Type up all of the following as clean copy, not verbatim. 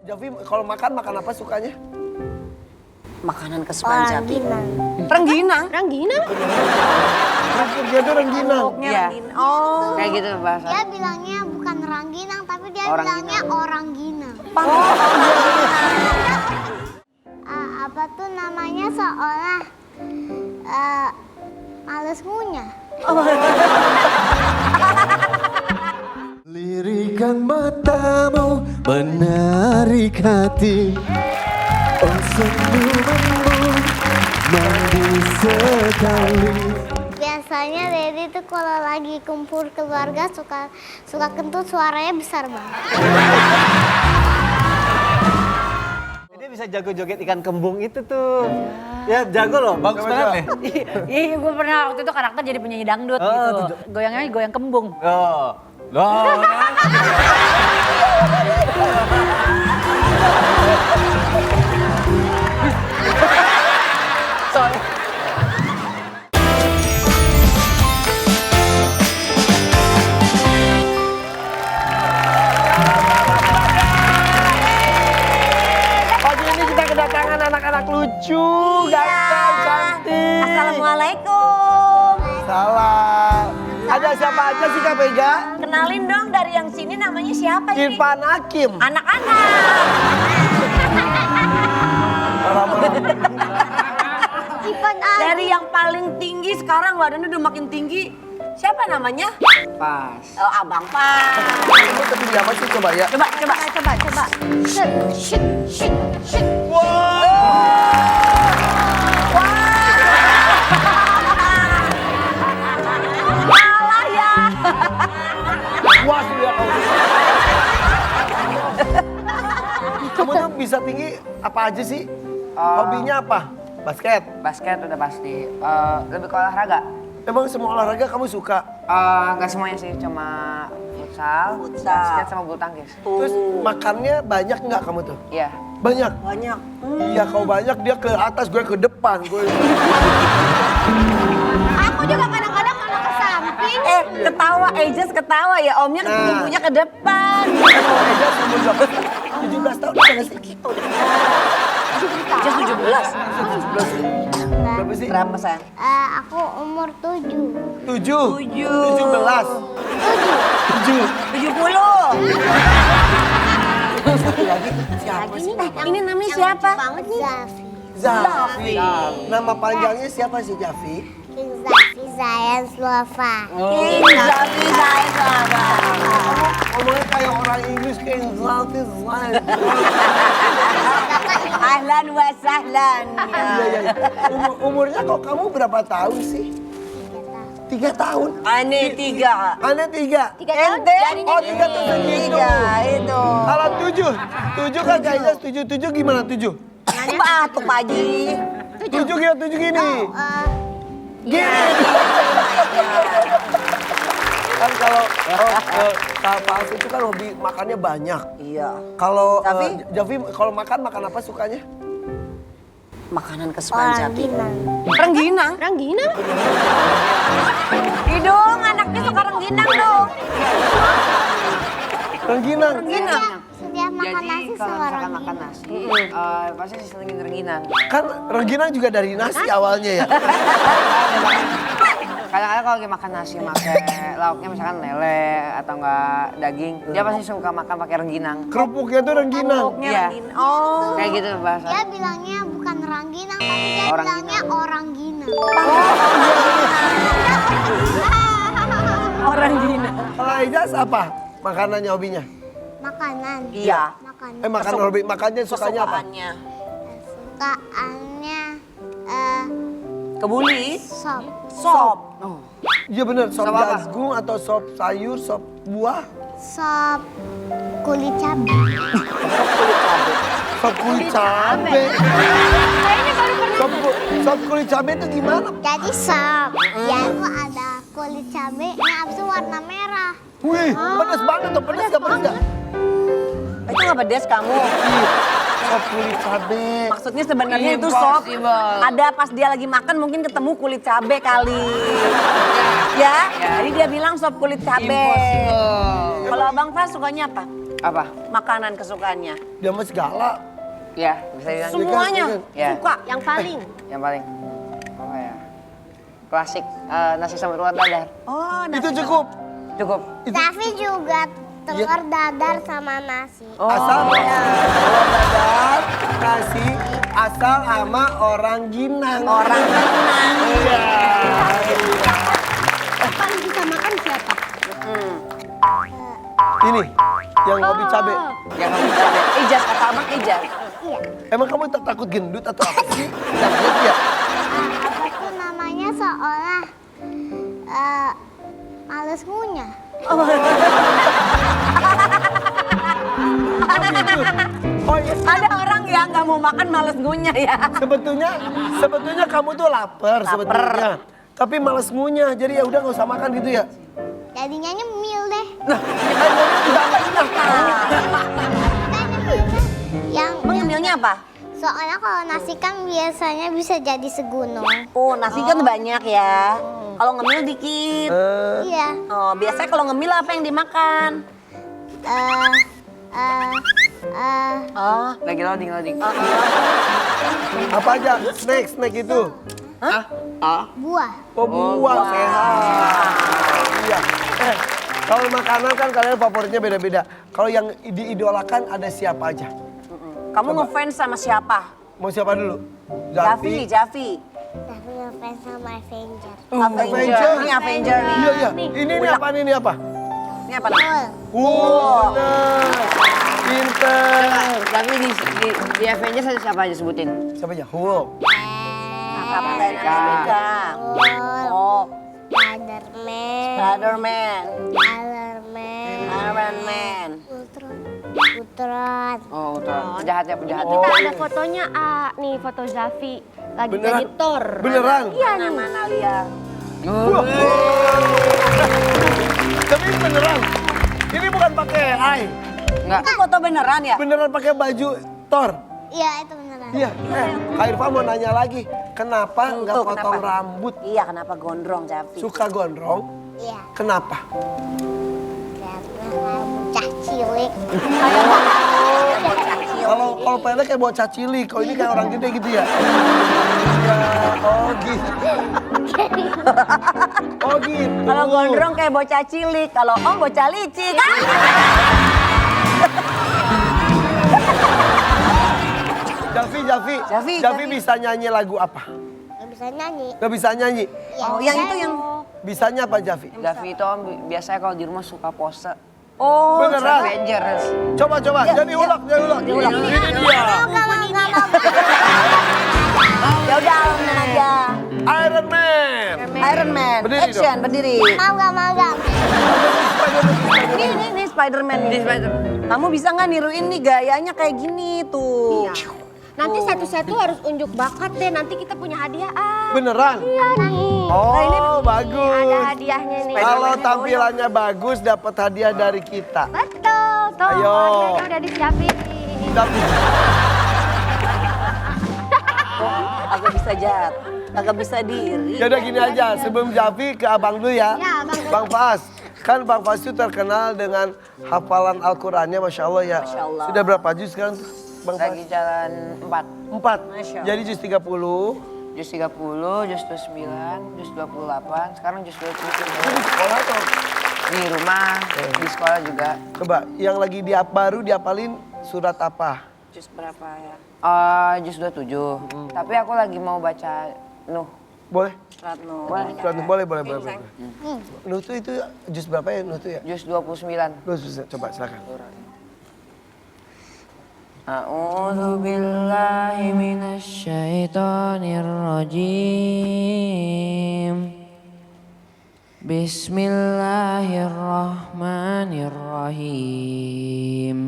Javi kalau makan apa sukanya? Makanan kesukaan Javi. Rengginang. Kerupuknya itu rengginang. Iya. Oh. Kayak gitu bahasa. Dia bilangnya bukan rangginang, tapi dia Orang bilangnya ginang. orang ginang. Apa tuh namanya seolah males ngunyah. Lirikan matamu menarik hati, oh senyumanmu mandi sekali. Biasanya Dedi tuh kalau lagi kumpul keluarga suka kentut, suaranya besar banget. Dia bisa jago joget ikan kembung itu tuh. Ya jago loh, bagus banget deh. Iya, gue pernah waktu itu karakter jadi penyanyi dangdut gitu. Goyangnya goyang kembung. Oh. Loh. Sorry. Pagi ini kita kedatangan anak-anak lucu, ganteng, cantik. Assalamualaikum. Salam. Ada siapa aja sih Kak Vega? Kenalin dong dari yang sini namanya siapa ini? Irfan Hakim. Anak-anak. Dari yang paling tinggi sekarang badannya udah makin tinggi. Siapa namanya? Pas. Oh, Abang Pas. Kamu ketinggi apa sih coba ya? Coba. Kalah ya. Wah ya kamu. Kamu tuh bisa tinggi apa aja sih? Hobinya apa? Basket. Basket udah pasti. Lebih ke olahraga. Emang semua olahraga kamu suka? Nggak semuanya sih, cuma futsal, basket sama bulu tangkis. Terus makannya banyak nggak kamu tuh? Iya. Banyak? Banyak. Iya kau banyak, dia ke atas, gue ke depan. Aku juga kadang-kadang kalau ke samping. Ketawa, Ejas ketawa ya, omnya tumbuhnya ke depan. Eja umur berapa? 17 tahun udah nggak sih? Ejas 17. 17. Berapa sih? Berapa sayang? Aku umur 7. 7. 7. 17. 7. 70. Satu lagi siapa sih? Ini namanya siapa? Banget Zafi. Zafi. Nama panjangnya siapa sih Zafi? King Zafi Zayan Slova. Zafi Zafa. Ngomongnya kayak orang Inggris kayak Zafi Zayan. Ahlan wa sahlan. Iya. Umurnya kok kamu berapa tahun sih? 3 tahun. Ane 3. Anda 3. Ente? Oh 3 tuh segitu. Itu. Kalau 7. 7 kan kayaknya 7 gimana 7? Tuh Pak Haji. 7 gini, 7 gini. Gini. Kan kalau Pak itu kan hobi makannya banyak. Iya. Kalau Javi? Javi kalau makan apa sukanya? Makanan kesukaan Javi. Rengginang. Hidung, anaknya suka rengginang dong. Rengginang. Setiap makan Jadi nasi kalau sama misalkan makan rengginang. nasi, pasti diselingin rengginang. Kan rengginang juga dari nasi awalnya ya. Kadang-kadang kalau lagi makan nasi pakai lauknya misalkan lele atau enggak daging, dia pasti suka makan pakai rengginang. Kerupuknya tuh rengginang. Iya. Oh. Kayak gitu bahasa. Dia bilangnya bukan rangginang, tapi dia Orang bilangnya ginang. orang ginang. Orang gini. Kalau Ijaz apa? Makanannya hobinya? Makanan. Iya. Makanan. Makannya sukanya apa? Sukaannya Kebuli. sop. Sop. Iya bener, sop Sop apa? jagung atau sop sayur, sop buah, Sop kulit cabai. sop kulit cabe. Sop kulit cabe itu gimana? Jadi sop, dia itu ada kulit cabenya, abis itu warna merah. Wih, pedas banget tuh, pedas gak pedas gak? Itu nggak pedes kamu? Sop kulit cabe. Maksudnya sebenarnya itu sop. Impossible. Ada pas dia lagi makan mungkin ketemu kulit cabe kali. Ya? Jadi dia bilang sop kulit cabe. Impossible. Kalau Abang Fas sukanya apa? Apa? Makanan kesukaannya. Dia mah segala. Ya, bisa bilang gitu. Semuanya Ya. suka. Yang paling. Yang paling. Apa ya? Klasik nasi sama telur dadar. Oh, Itu cukup. Cukup. Tapi juga telur dadar sama nasi. Asal telur dadar, nasi, asal sama orang Ginang. orang Minang. Iya. Paling bisa makan siapa? Ini yang hobi cabe. Yang kamu cabe. Ijaz, kata abang Ijaz. Iya. Emang kamu takut gendut atau apa sih? Takut ya? Apa tuh namanya seolah males ngunyah. Oh iya. Ada orang yang nggak mau makan males ngunyah ya. Sebetulnya kamu tuh lapar sebetulnya. Tapi males ngunyah, jadi ya udah nggak usah makan gitu ya. Jadinya nyemil deh. Yang Mengemilnya apa? soalnya kalau nasi kan biasanya bisa jadi segunung. Oh, nasi kan banyak ya. Kalau ngemil dikit. Iya. Oh, biasanya kalau ngemil apa yang dimakan? Oh, Lagi loading. Apa aja? Snack itu. Buah. Oh, buah sehat. Iya. Kalau makanan kan kalian favoritnya beda-beda. Kalau yang diidolakan ada siapa aja? kamu ngefans sama siapa? Mau siapa dulu? Javi. Tapi ngefans sama Avenger. Avenger. Ini Avenger nih. Iya. Ini apa? Ini apa namanya? Bener. Pinter. Tapi di Avengers ada siapa aja sebutin? Siapa aja? Hulk. Kapten Amerika. Oh, Spiderman. Spiderman. Iron Man. Iron Man. Ultron. Oh, penjahat ya. Kita ada fotonya nih foto Zafi lagi Beneran? jadi Thor. Beneran? Iya Mana nih. mana lihat. Tapi beneran. Ini bukan pakai AI. Enggak. Itu foto beneran ya? Beneran pakai baju Thor. Iya itu beneran. Iya. Kak Irfan mau nanya lagi. Kenapa nggak Tuh, potong kenapa? rambut? Iya, kenapa gondrong Javi? Suka gondrong? Iya. Kenapa? Karena bocah cilik. Kalau pendek kayak bocah cilik, kalau ini kayak orang gede gitu ya? Ya, oh gitu. Oh gitu. Kalau gondrong kayak bocah cilik, kalau om bocah licik. Javi bisa nyanyi lagu apa? Gak bisa nyanyi. Gak bisa nyanyi? Ya, Oh, yang itu yang Bisanya apa Javi? Davi itu om biasanya kalau di rumah suka pose. oh, Beneran? Avengers. Coba, jadi ulang. Ini dia. Gak mau. ya udah alamin aja. Iron Man. Iron Man, Berdiri action, berdiri. Gak. Ini Spider-Man nih. Kamu bisa nggak niruin nih gayanya kayak gini tuh? Nanti satu-satu harus unjuk bakat deh. Nanti kita punya hadiah. Beneran? Iya nih. Oh, bagus. Ada hadiahnya nih. Kalau tampilannya bagus dapat hadiah dari kita. Betul. Tuh, Ayo. hadiahnya udah disiapin. Agak bisa jat, agak bisa diri. Ya udah gini aja, sebelum Javi ke abang dulu ya. Ya, Abang dulu. Bang Fas. Kan Bang Fas itu terkenal dengan hafalan Al-Qur'annya Masya Allah ya. Masya Allah. Sudah berapa juz sekarang Bang Fas? Lagi jalan 4. 4. Masya Allah. Jadi juz 30. Jus 30, jus 29, jus 28, sekarang jus 27. Itu di sekolah atau? Di rumah, di sekolah juga. Coba, yang lagi baru diapalin surat apa? Jus berapa ya? Jus 27. Tapi aku lagi mau baca Nuh. Boleh? Surat Nuh. Surat Nuh, boleh. Nuh tuh itu juz berapa ya Nuh tuh ya? Jus 29. Nuh, coba silakan. A'udzu billahi minasy syaithanir rajim. Bismillahirrahmanirrahim.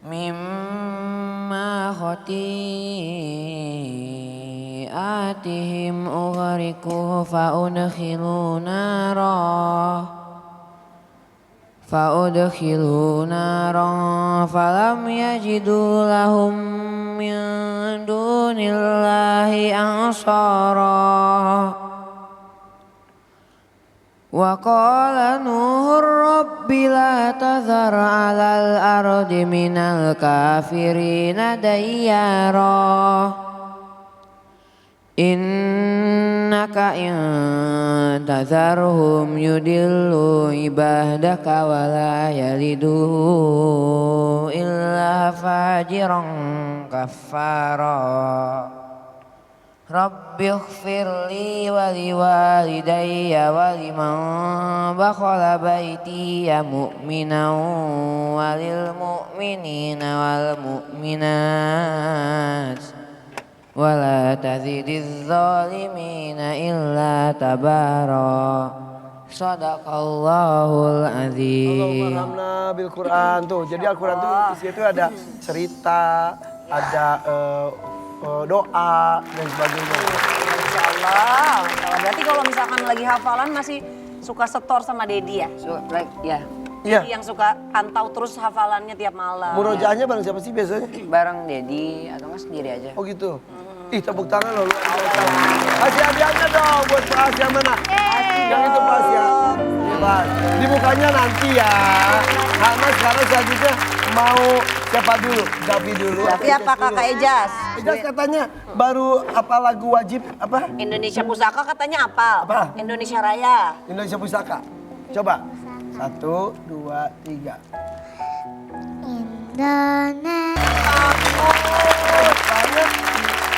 Mimma khati'atihim ughriqu fa'udkhilu naran falam yajidu lahum min dunillahi ansara wa qala nuhur Rabbi la tazar 'alal ardi minal kafirina dayyara. Innaka in tazarhum yudillu ibadaka wa la yalidu illa fajiran kaffara. Rabbi ighfirli wa liwalidayya wa liman dakhala baytiya mu'minan wa lil mu'minina wal mu'minat. Wala tazidiz zalimina illa tabara. Sadaqallahul azim. Allahumma bil Quran tuh. Jadi Al-Quran tuh isinya tuh ada cerita, ada doa dan sebagainya. Masya Allah. Berarti kalau misalkan lagi hafalan masih suka setor sama Dedi ya? Ya, Iya. Dedi yang suka pantau terus hafalannya tiap malam. Murojaahnya bareng siapa sih biasanya? bareng Dedi atau enggak sendiri aja. Oh gitu. Ih, tepuk tangan loh. Kasih hadiahnya dong buat Pak Asia mana? Yang itu Pak Asia. Hebat. Di mukanya nanti ya. Karena sekarang selanjutnya mau siapa dulu? Davi dulu. Tapi apa Kakak Ejas? Ejas katanya baru apa lagu wajib apa? Indonesia Pusaka katanya apal. Apa? Indonesia Raya. Indonesia Pusaka. Coba. 1, 2, 3.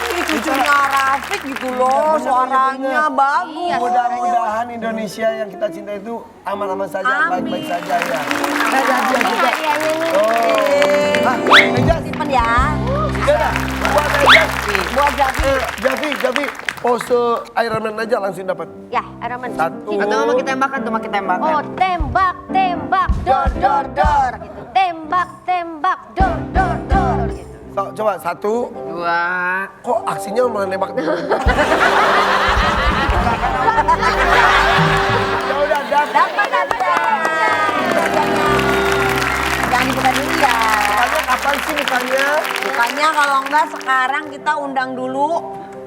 Ini cucunya Rafiq gitu loh, suaranya bagus. Mudah-mudahan Indonesia yang kita cinta itu aman-aman saja, Amin. baik-baik saja ya. Ada hadiah juga. Oh. Ah, Ejas. Simpen ya. Udah, buat Ejas. Buat Javi. Javi, pose Iron Man aja langsung dapat. Ya, Araman. 1. Atau mau kita tembakan tuh, mau kita tembakan. Oh, tembak, tembak, dor, dor, dor. Gitu. Tembak, tembak, dor, dor, dor. Gitu. So, coba 1. 2. Kok aksinya malah nembak dulu? Ya udah, dapat. Jangan dibuka dulu ya. Mukanya kapan sih mukanya? Bukannya kalau enggak sekarang kita undang dulu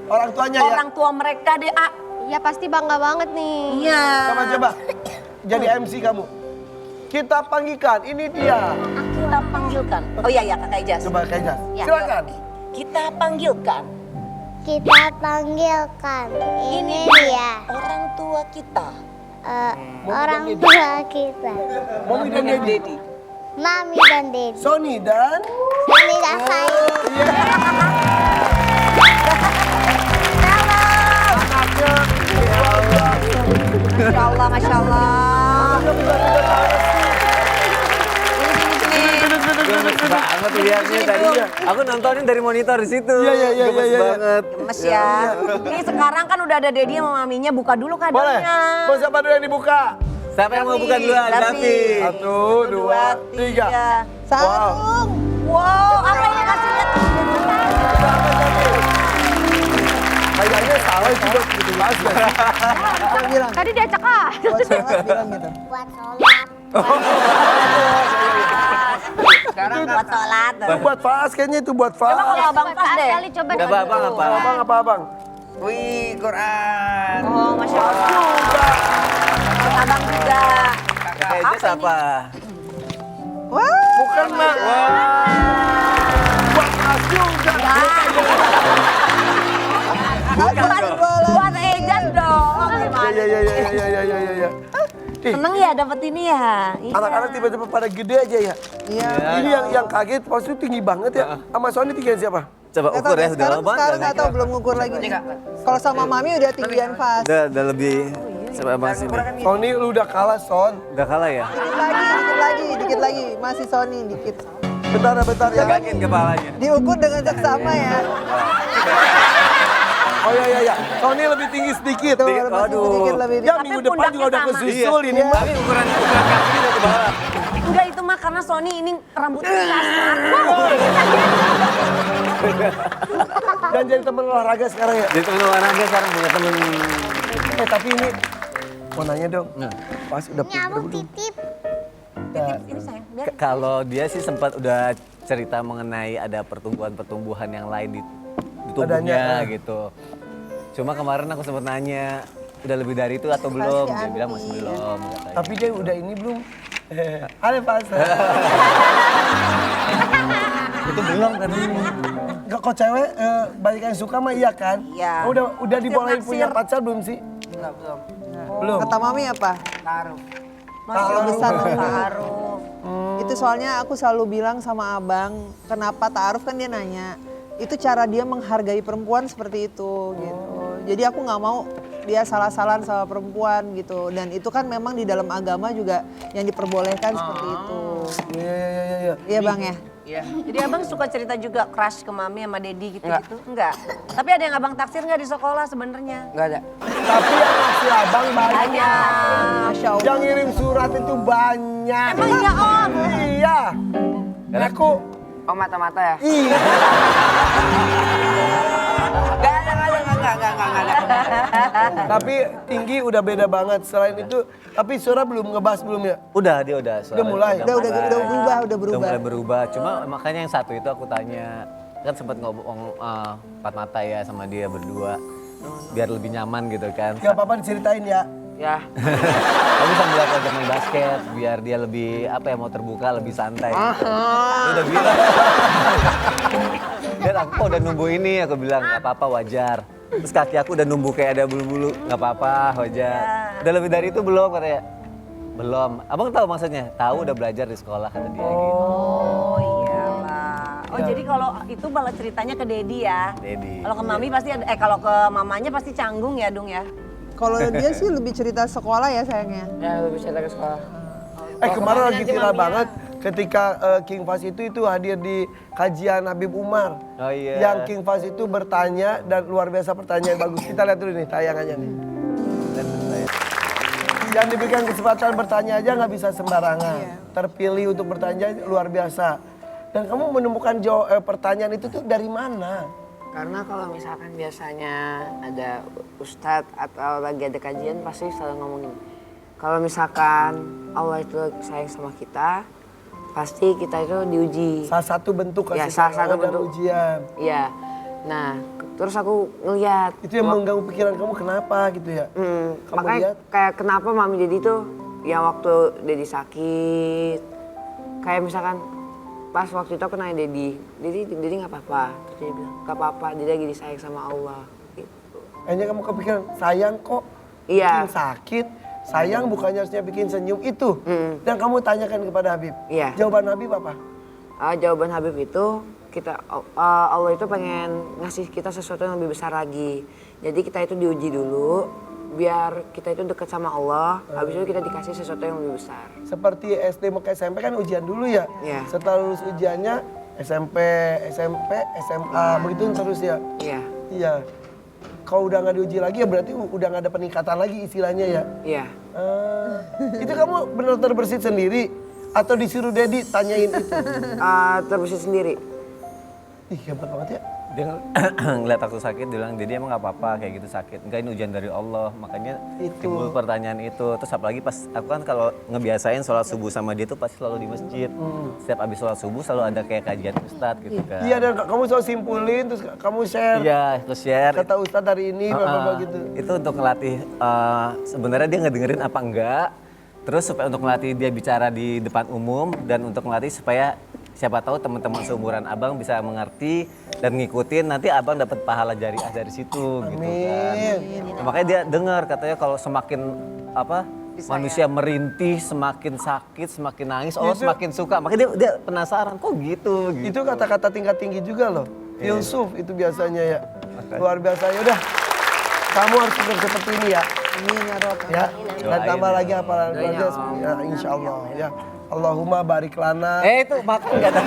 Orang tuanya ya. orang tua mereka deh. Ah, Ya pasti bangga banget nih. iya. Coba. Jadi MC kamu. Kita panggilkan, ini dia. Kita panggilkan. Oh iya ya Kakak Ejas. Coba Kak Ejas. Ya. Silakan. Kita panggilkan Kita panggilkan. Ini dia. orang tua kita. Orang tua kita. Mami dan Dedi. Mami dan Dedi. Sony dan... Ini Dafai. Masya Allah, Masya Allah. Gemes banget lihatnya tadi. Aku nontonin dari monitor di situ. Iya. Gemes banget. Gemes ya. Ini sekarang kan udah ada Dedi sama maminya, buka dulu Boleh. kadonya. Mau siapa dulu yang dibuka? Siapa yang mau buka duluan? Davi. Davi. 1, 2, 3. Wow. Wow, apa ini kasih lihat? Kayaknya salah itu buat gitu bahas ya. Tadi diacak ah. Buat sholat. Sekarang buat sholat. Itu buat Faas kayaknya itu buat Faas. Coba kalau abang pas deh. Kali coba Coba abang apa? Abang apa abang? Wih, Quran. Oh, Masya Allah. Buat abang juga. Kakak Ejas apa? Bukan mak. Buat Faas juga. Buat Ejas dong. Iya. Seneng ya dapet ini ya. Iya. Anak-anak tiba-tiba pada gede aja ya. Iya. Ini yang kaget pasti tinggi banget ya. Sama Sony tinggian siapa? Coba ukur ya, udah lama banget. Sekarang nggak tahu, belum ngukur lagi. Kalau sama Mami udah tinggian Fas. Udah lebih. Coba abang sini. Sony lu udah kalah Son. Udah kalah ya? Dikit lagi. Masih Sony dikit. Bentar ya. Tegangin kepalanya. Diukur dengan seksama ya. Oh iya. Sony lebih tinggi sedikit. Tuh, masih sedikit lebih Ya dikit. minggu depan juga udah pundaknya kesusul ini mah. Tapi ukuran kaki udah ke bawah. Enggak itu mah karena Sony ini rambutnya kasar. Dan jadi temen olahraga sekarang ya. Jadi temen olahraga sekarang punya temen. Tapi ini mau nanya dong. Pas udah Nyamuk belum? titip. Ini sayang, biar Kalau dia sih sempat udah cerita mengenai ada pertumbuhan-pertumbuhan yang lain di tubuhnya Badannya, gitu. Cuma kemarin aku sempat nanya, udah lebih dari itu atau belum? Dia bilang masih belum. Katanya. Tapi dia udah ini belum? Ada fase. Itu belum kan ini. Kok cewek banyak yang suka mah iya kan? Iya. Udah dibolehin naksir. punya pacar belum sih? Belum. Belum. Kata mami apa? Taruh. Masih besar dulu. Taruh. Itu soalnya aku selalu bilang sama abang, kenapa ta'aruf kan dia nanya. Itu cara dia menghargai perempuan seperti itu gitu. Jadi aku nggak mau dia salah-salahan sama perempuan gitu. Dan itu kan memang di dalam agama juga yang diperbolehkan seperti itu. Iya. Iya bang ya? Iya. Jadi abang suka cerita juga crush ke mami sama dedi gitu Enggak. gitu? Enggak. Tapi ada yang abang taksir nggak di sekolah sebenarnya? Nggak ada. Tapi yang ngasih abang banyak. Masya Allah. Yang ngirim surat itu banyak. Emang iya om? Iya. Aku Oh mata-mata ya? iya. Nggak ada. Tapi tinggi udah beda banget. Selain itu, tapi Sora belum ngebahas belum ya? Udah, dia udah. Udah mulai? Udah berubah. Udah mulai berubah. Cuma makanya yang satu itu aku tanya, kan sempat ngomong empat mata ya sama dia berdua. Biar lebih nyaman gitu kan. Gak apa-apa diceritain ya. Ya. Tapi sambil aku ajak main basket, biar dia lebih mau terbuka, lebih santai. Dia udah bilang. Dan aku kok udah numbuh ini, aku bilang nggak apa-apa wajar. Terus kaki aku udah numbuh kayak ada bulu-bulu, nggak apa-apa wajar. Udah lebih dari itu belum katanya? Belum. Abang tahu maksudnya? Tahu udah belajar di sekolah kata dia gitu. Oh iyalah. Oh jadi kalau itu malah ceritanya ke dedi ya? Dedi. Kalau ke mami pasti ada, kalau ke mamanya pasti canggung ya Dung ya? Kalau dia sih lebih cerita sekolah ya sayangnya. Ya lebih cerita ke sekolah. Kemarin lagi viral banget ketika King Fas itu hadir di kajian Habib Umar. Oh iya. Yang King Fas itu bertanya dan luar biasa pertanyaan bagus. Kita lihat dulu nih tayangannya nih. Yang diberikan kesempatan bertanya aja nggak bisa sembarangan. Terpilih untuk bertanya luar biasa. Dan kamu menemukan pertanyaan itu tuh dari mana? Karena kalau misalkan biasanya ada ustadz atau lagi ada kajian pasti selalu ngomongin. Kalau misalkan Allah itu sayang sama kita, pasti kita itu diuji. Salah satu bentuk Ya, kasih salah sayang satu dan bentuk. ujian. Iya. Nah, terus aku ngeliat. Itu yang mengganggu pikiran kamu kenapa gitu ya? Kamu Makanya lihat? kayak kenapa Mami Dedi tuh yang waktu Dedi sakit, kayak misalkan pas waktu itu aku nanya Dedi nggak apa-apa. Terus dia bilang nggak apa-apa, Dedi lagi disayang sama Allah. Gitu. Akhirnya kamu kepikiran, sayang kok Iya. bikin sakit, sayang bukannya harusnya bikin senyum itu. Dan kamu tanyakan kepada Habib. Iya. Jawaban Habib apa? Jawaban Habib itu Allah itu pengen ngasih kita sesuatu yang lebih besar lagi. Jadi kita itu diuji dulu, biar kita itu dekat sama Allah. Habis itu kita dikasih sesuatu yang lebih besar. Seperti SD mau ke SMP kan ujian dulu ya? Iya. Setelah lulus ujiannya SMP, SMA, begitu terus ya? Iya. Iya. Kalau udah nggak diuji lagi ya berarti udah nggak ada peningkatan lagi istilahnya ya? Iya. Itu kamu benar terbersit sendiri? Atau disuruh Dedi tanyain itu? Terbesit sendiri. Ih hebat banget ya. Dia ngeliat aku sakit, dia bilang, Dedi emang gak apa-apa kayak gitu sakit. Enggak, ini ujian dari Allah, makanya timbul pertanyaan itu. Terus apalagi pas, aku kan kalau ngebiasain sholat subuh sama dia tuh pasti selalu di masjid. Setiap abis sholat subuh selalu ada kayak kajian ustadz gitu kan. Iya dan kamu selalu simpulin terus kamu share. Iya, terus share. Kata ustadz hari ini, bapak gitu. Itu untuk ngelatih, sebenarnya dia ngedengerin apa enggak. Terus supaya untuk ngelatih dia bicara di depan umum dan untuk ngelatih supaya siapa tahu teman-teman seumuran abang bisa mengerti dan ngikutin, nanti abang dapat pahala jariah dari situ gitu kan. Nah, makanya dia dengar katanya kalau semakin manusia merintih, semakin sakit, semakin nangis, Allah semakin suka. Makanya dia penasaran kok gitu. Itu kata-kata tingkat tinggi juga loh. Filsuf itu biasanya ya. Luar biasa ya udah. Kamu harus tetap seperti ini ya. Amin ya Rob. Ya. Dan tambah lagi hafalan keluarga ya, insya Allah ya. Allahumma barik lana. Itu makan gak ada.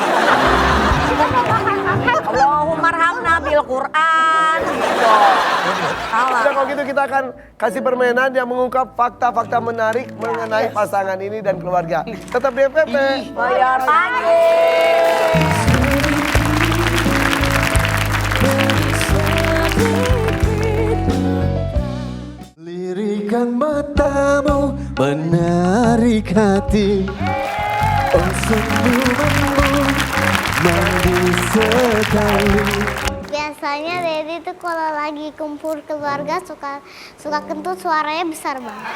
Allahumma arhamna bil Quran. Gitu. Salah. Udah kalau gitu kita akan kasih permainan yang mengungkap fakta-fakta menarik mengenai pasangan ini dan keluarga. Tetap di FVP. Bayar lagi. Lirikan matamu menarik hati. Oh senyumanmu mandi sekali. Biasanya Dedi tuh kalau lagi kumpul keluarga suka kentut suaranya besar banget.